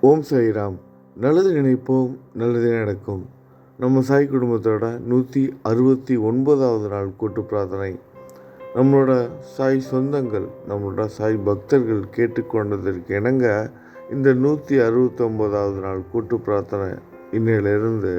ஓம் சாய்ராம். நல்லது நினைப்போம், நல்லதே நடக்கும். நம்ம சாய் குடும்பத்தோட 169வது நாள் கூட்டு பிரார்த்தனை. நம்மளோட சாய் சொந்தங்கள், நம்மளோட சாய் பக்தர்கள் கேட்டுக்கொண்டதற்கு இணங்க இந்த 169வது நாள் கூட்டு பிரார்த்தனை இன்னையிலிருந்து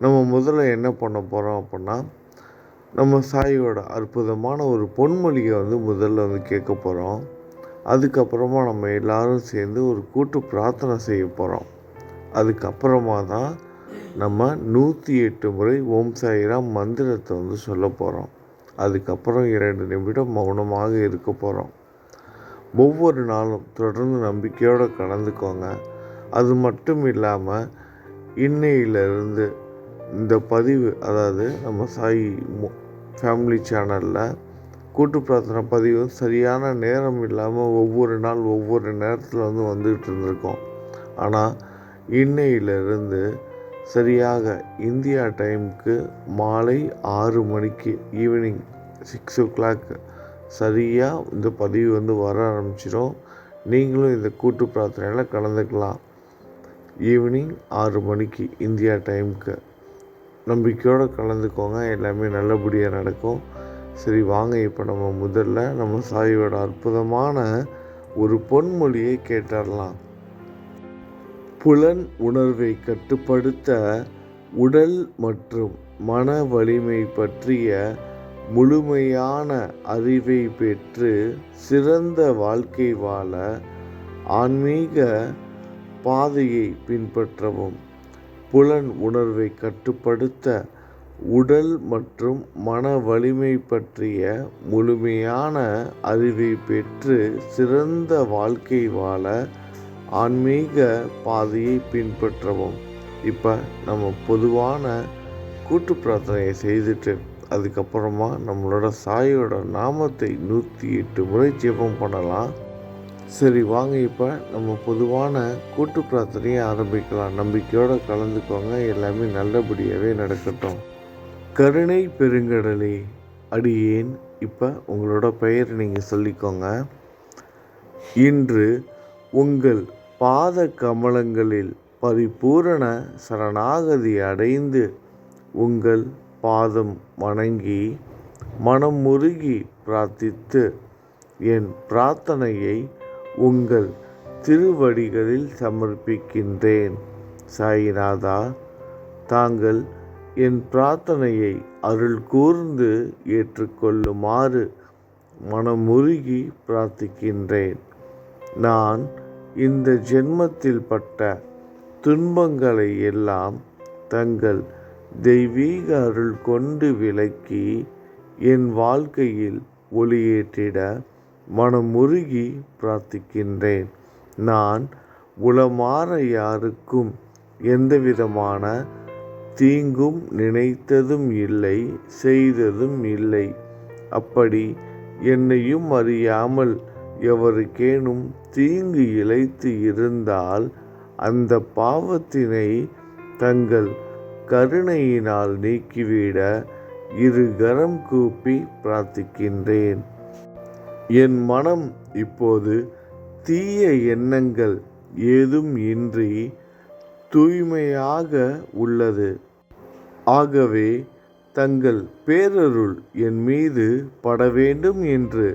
நம்ம முதல்ல என்ன பண்ண போகிறோம் அப்படின்னா, நம்ம சாயோட அற்புதமான ஒரு பொன்மொழியை முதல்ல கேட்க போகிறோம். அதுக்கப்புறமா நம்ம எல்லாரும் சேர்ந்து ஒரு கூட்டு பிரார்த்தனை செய்ய போகிறோம். அதுக்கப்புறமா தான் நம்ம 108 முறை ஓம் சாய்ராம் மந்திரத்தை சொல்ல போகிறோம். அதுக்கப்புறம் 2 நிமிடம் மௌனமாக இருக்க போகிறோம். ஒவ்வொரு நாளும் தொடர்ந்து நம்பிக்கையோடு கலந்துக்கோங்க. அது மட்டும் இல்லாமல் இன்னையிலிருந்து இந்த பதிவு, அதாவது நம்ம சாய் ஃபேமிலி சேனலில் கூட்டு பிரார்த்தனை பதிவு சரியான நேரம் இல்லாமல் ஒவ்வொரு நாள் ஒவ்வொரு நேரத்தில் வந்துகிட்டு இருந்திருக்கோம். ஆனால் இன்னையிலிருந்து சரியாக இந்தியா டைமுக்கு மாலை 6 மணிக்கு, ஈவினிங் 6 o'clock சரியாக இந்த பதிவு வர ஆரம்பிச்சிடும். நீங்களும் இந்த கூட்டு பிரார்த்தனையில் கலந்துக்கலாம். ஈவினிங் 6 மணிக்கு இந்தியா டைமுக்கு நம்பிக்கையோடு கலந்துக்கோங்க. எல்லாமே நல்லபடியாக நடக்கும். சரி, வாங்க இப்போ நம்ம முதல்ல நம்ம சாயோட அற்புதமான ஒரு பொன்மொழியை கேட்டறலாம். புலன் உணர்வை கட்டுப்படுத்த உடல் மற்றும் மன வலிமை பற்றிய முழுமையான அறிவை பெற்று சிறந்த வாழ்க்கை வாழ ஆன்மீக பாதையை பின்பற்றவும். புலன் உணர்வை கட்டுப்படுத்த உடல் மற்றும் மன வலிமை பற்றிய முழுமையான அறிவை பெற்று சிறந்த வாழ்க்கை வாழ ஆன்மீக பாதையை பின்பற்றவும். இப்போ நம்ம பொதுவான கூட்டு பிரார்த்தனையை செய்துட்டு அதுக்கப்புறமா நம்மளோட சாயோட நாமத்தை 108 முறை ஜெபம் பண்ணலாம். சரி, வாங்க இப்போ நம்ம பொதுவான கூட்டு பிரார்த்தனையை ஆரம்பிக்கலாம். நம்பிக்கையோடு கலந்துக்கோங்க. எல்லாமே நல்லபடியாகவே நடக்கட்டும். கருணை பெருங்கடலே, அடியேன். இப்போ உங்களோட பெயர் நீங்கள் சொல்லிக்கோங்க. இன்று உங்கள் பாத கமலங்களில் பரிபூரண சரணாகதி அடைந்து உங்கள் பாதம் வணங்கி மனம் முருகி பிரார்த்தித்து என் பிரார்த்தனையை உங்கள் திருவடிகளில் சமர்ப்பிக்கின்றேன். சாய்நாதா, தாங்கள் என் பிரார்த்தனையை அருள் கூர்ந்து ஏற்றுக்கொள்ளுமாறு மனமுருகி பிரார்த்திக்கின்றேன். நான் இந்த ஜென்மத்தில் பட்ட துன்பங்களை எல்லாம் தங்கள் தெய்வீக அருள் கொண்டு விலக்கி என் வாழ்க்கையில் ஒளியேற்றிட மனமுருகி பிரார்த்திக்கின்றேன். நான் உளமாற யாருக்கும் எந்தவிதமான தீங்கும் நினைத்ததும் இல்லை, செய்ததும் இல்லை. அப்படி என்னையும் அறியாமல் எவருக்கேனும் தீங்கு இழைத்து இருந்தால் அந்த பாவத்தினை தங்கள் கருணையினால் நீக்கிவிட இருகரம் கூப்பி பிரார்த்திக்கின்றேன். என் மனம் இப்போது தீய எண்ணங்கள் ஏதும் இன்றி தூய்மையாக உள்ளது. ஆகவே தங்கள் பேரருள் என் மீது பட வேண்டும் என்று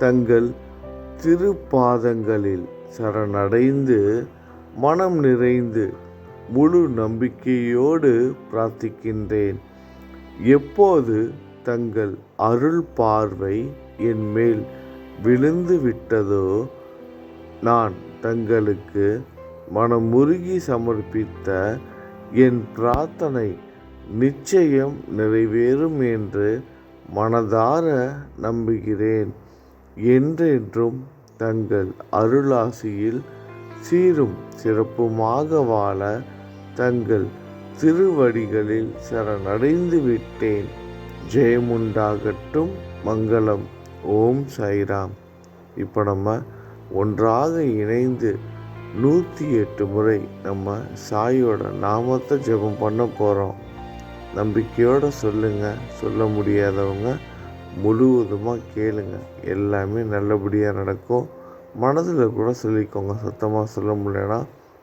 தங்கள் திருப்பாதங்களில் சரணடைந்து மனம் நிறைந்து முழு நம்பிக்கையோடு பிரார்த்திக்கின்றேன். எப்போது தங்கள் அருள் பார்வை என் மேல் விழுந்து விட்டதோ நான் தங்களுக்கு மனமுருகி சமர்ப்பித்த என் பிரார்த்தனை நிச்சயம் நிறைவேறும் என்று மனதார நம்புகிறேன். என்றென்றும் தங்கள் அருளாசியில் சீரும் சிறப்புமாக வாழ தங்கள் திருவடிகளில் சரணடைந்து விட்டேன். ஜெயமுண்டாகட்டும். மங்களம். ஓம் சாய்ராம். இப்போ நம்ம ஒன்றாக இணைந்து 108 முறை நம்ம சாயோட நாமத்தை ஜெபம் பண்ண போகிறோம். நம்பிக்கையோடு சொல்லுங்கள். சொல்ல முடியாதவங்க முழுவதுமாக கேளுங்க. எல்லாமே நல்லபடியாக நடக்கும். மனதில் கூட சொல்லிக்கோங்க. சத்தமாக சொல்ல முடியலன்னா